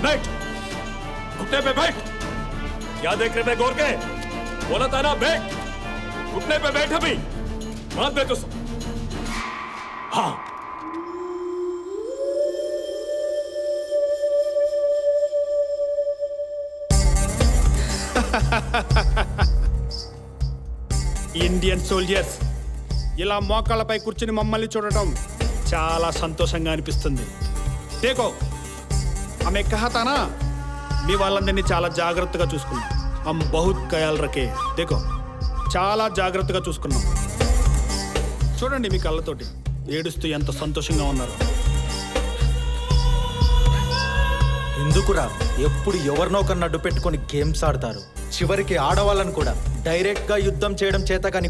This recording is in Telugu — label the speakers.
Speaker 1: बैठ, घुटने पे बैठ। क्या देख रहे थे गौर के? बोला था ना बैठ, घुटने पे बैठ अभी। बांध दे तो सब। हाँ।
Speaker 2: ఇండియన్ సోల్జర్స్ ఇలా మోకాళ్ళపై కూర్చుని మమ్మల్ని చూడటం చాలా సంతోషంగా అనిపిస్తుంది. దేకో ఆమె కహతానా, మీ వాళ్ళందరినీ చాలా జాగ్రత్తగా చూసుకున్నాం. హమ్ బహుత్ ఖయాల్ రకే. దేకో చాలా జాగ్రత్తగా చూసుకున్నాం. చూడండి మీ కళ్ళతోటి ఏడుస్తూ ఎంత సంతోషంగా ఉన్నారు.
Speaker 3: ఎందుకురా ఎప్పుడు ఎవరినో కన్నా అడ్డు పెట్టుకొని గేమ్స్ ఆడతారు? చివరికి ఆడవాళ్ళని కూడా డైరెక్ట్ గా యుద్ధం చేయడం చేత కానీ